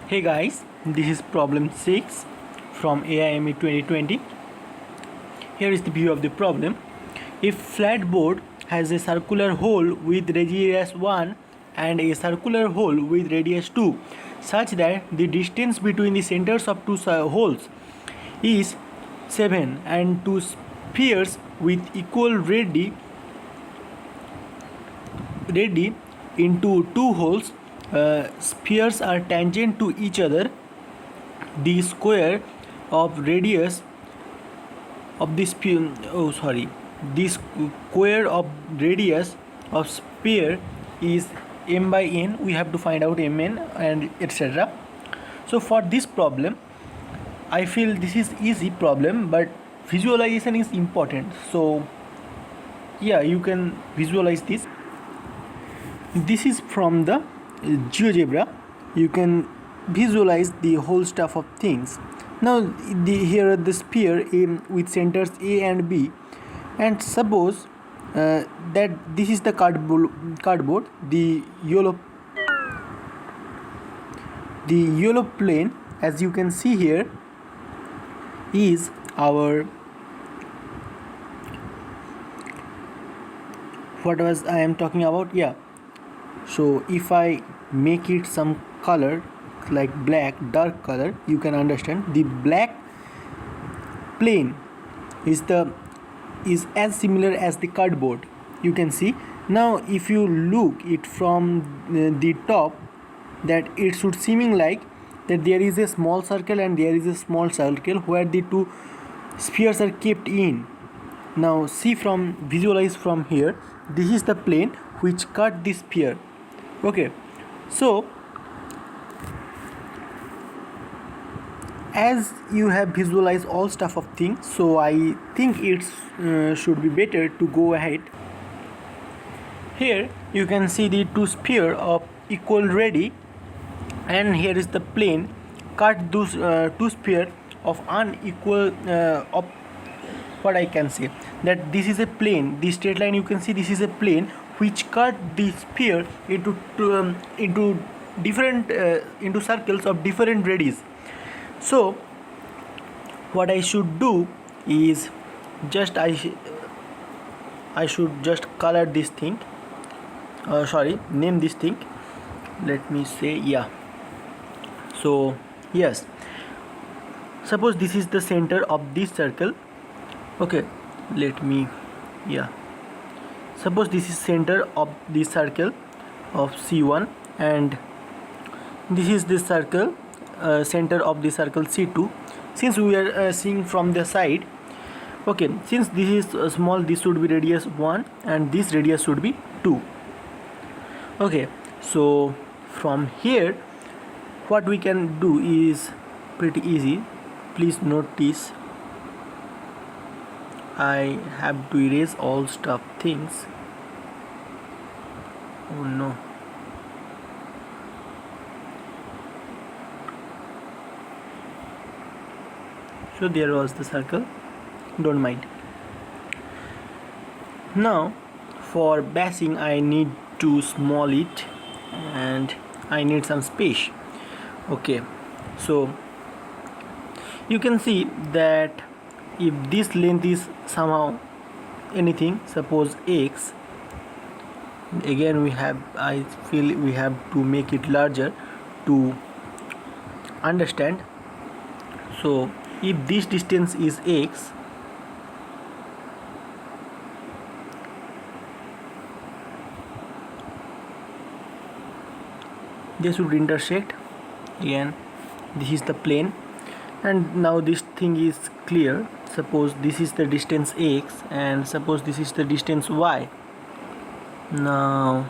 Hey guys, this is problem 6 from AIME 2020. Here is the view of the problem. If flat board has a circular hole with radius 1 and a circular hole with radius 2 such that the distance between the centers of two holes is 7 and two spheres with equal radii into two holes spheres are tangent to each other, the square of radius of the sphere the square of radius of sphere is m by n. We have to find out mn and etc. So for this problem I feel this is easy problem, but visualization is important. So yeah, you can visualize this. This is from the GeoGebra. You can visualize the whole stuff of things. Now here are the sphere with centers A and B, and suppose that this is the cardboard. The yellow plane, as you can see here, is our what was I am talking about. Yeah, so if I make it some color like black, dark color, you can understand the black plane is as similar as the cardboard. You can see. Now if you look it from the top, that it should seeming like that there is a small circle and there is a small circle where the two spheres are kept in. Now visualize from here. This is the plane which cut this sphere. Okay, so as you have visualized all stuff of things, so I think it should be better to go ahead. Here you can see the two sphere of equal radii, and here is the plane cut those two sphere of unequal of what I can say, that this is a plane. The straight line you can see, this is a plane which cut the sphere into different into circles of different radius. So what I should do is just I should just color this thing, name this thing. Let me say, yeah. So yes, suppose this is the center of this circle. Okay, let me, yeah, suppose this is center of the circle of C1, and this is the circle center of the circle C2. Since we are seeing from the side, okay, since this is small, this should be radius 1 and this radius should be 2. Okay, so from here what we can do is pretty easy. Please notice I have to erase all stuff things. Oh no. So there was the circle, don't mind. Now for basing I need to small it and I need some space. Okay, so you can see that if this length is somehow anything, suppose x, again I feel we have to make it larger to understand. So if this distance is x, they should intersect. Again, this is the plane, and now this thing is clear. Suppose this is the distance x and suppose this is the distance y. Now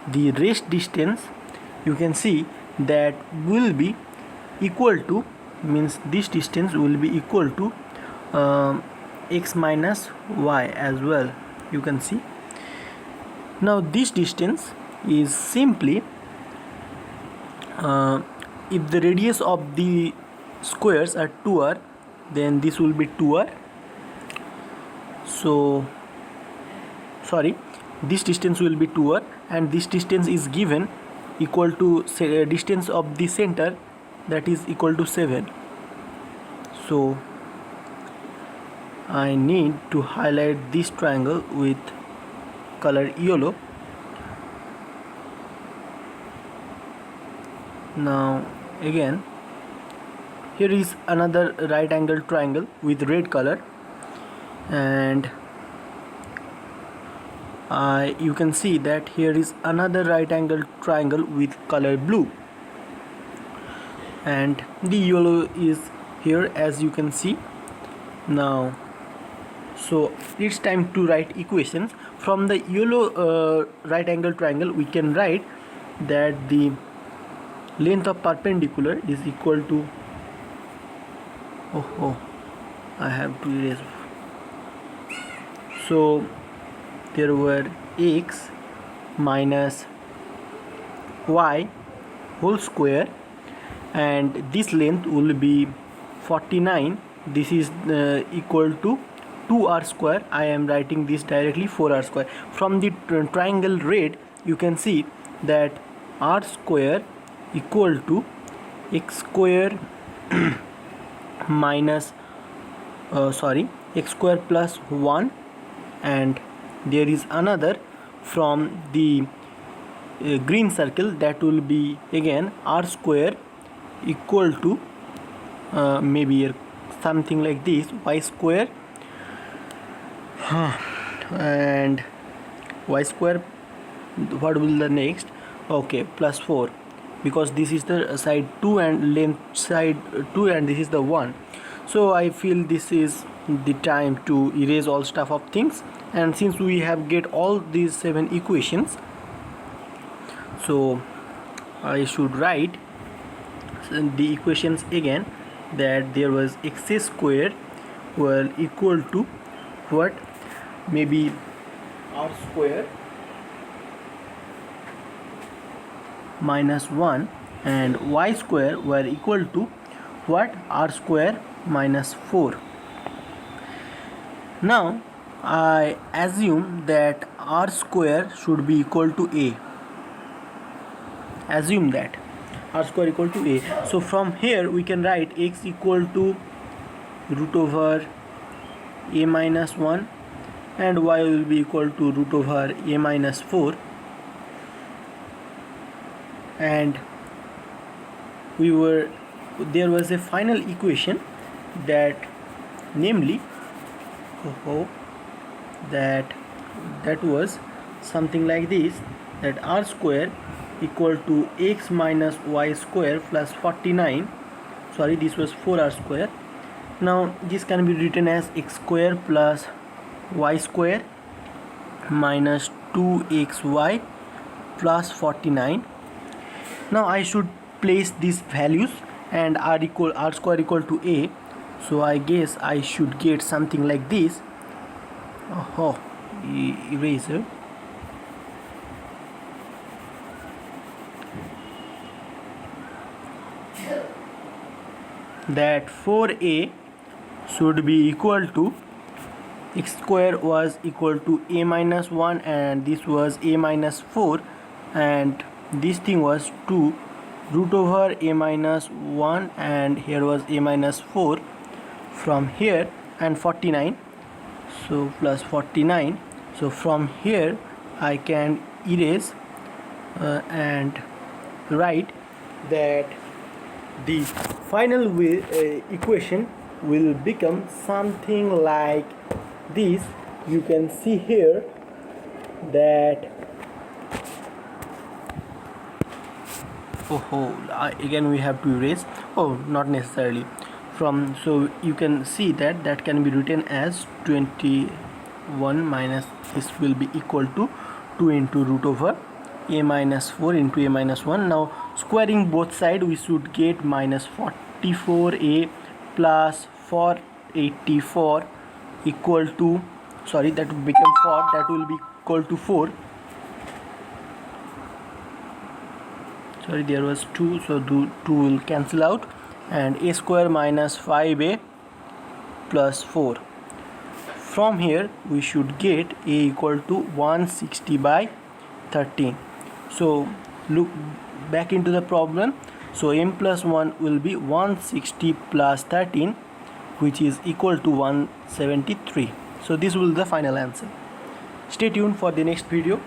the rest distance you can see that will be equal to, means this distance will be equal to x minus y as well. You can see. Now this distance is simply if the radius of the squares are 2r, then this will be 2r. So sorry, this distance will be 2r, and this distance is given equal to distance of the center, that is equal to 7. So I need to highlight this triangle with color yellow. Now again, here is another right angle triangle with red color, and you can see that here is another right angle triangle with color blue, and the yellow is here, as you can see. Now so it's time to write equations. From the yellow right angle triangle, we can write that the length of perpendicular is equal to, I have to erase. So there were x minus y whole square, and this length will be 49. This is equal to 2r square. I am writing this directly, 4r square. From the triangle red, you can see that r square equal to x square minus x square plus 1, and there is another from the green circle, that will be again r square equal to maybe something like this, y square and y square. What will the next? Okay, plus 4, because this is the side 2 and length side 2, and this is the 1. So I feel this is the time to erase all stuff of things, and since we have get all these 7 equations, so I should write the equations again, that there was x square will equal to what, maybe r square minus 1, and y square were equal to what, r square minus 4. Now I assume that r square should be equal to a. Assume that r square equal to a. So from here we can write x equal to root over a minus 1, and y will be equal to root over a minus 4, and there was a final equation that, namely that was something like this, that r square equal to x minus y square plus 49. Sorry, this was 4r square. Now this can be written as x square plus y square minus 2xy plus 49. Now I should place these values, and r square equal to a, so I guess I should get something like this. Eraser. That 4a should be equal to, x square was equal to a minus 1, and this was a minus 4, and this thing was 2 root over a minus 1, and here was a minus 4 from here, and 49, so plus 49. So from here I can erase and write that the final equation will become something like this. You can see here that again we have to erase, not necessarily from, so you can see that can be written as 21 minus, this will be equal to 2 into root over a minus 4 into a minus 1. Now squaring both sides, we should get minus 44a plus 484 equal to, sorry, that will become 4, that will be equal to 4. Sorry, there was 2, so 2 will cancel out, and a square minus 5a plus 4. From here we should get a equal to 160 by 13. So look, back into the problem. So m plus 1 will be 160 plus 13, which is equal to 173. So this will be the final answer. Stay tuned for the next video.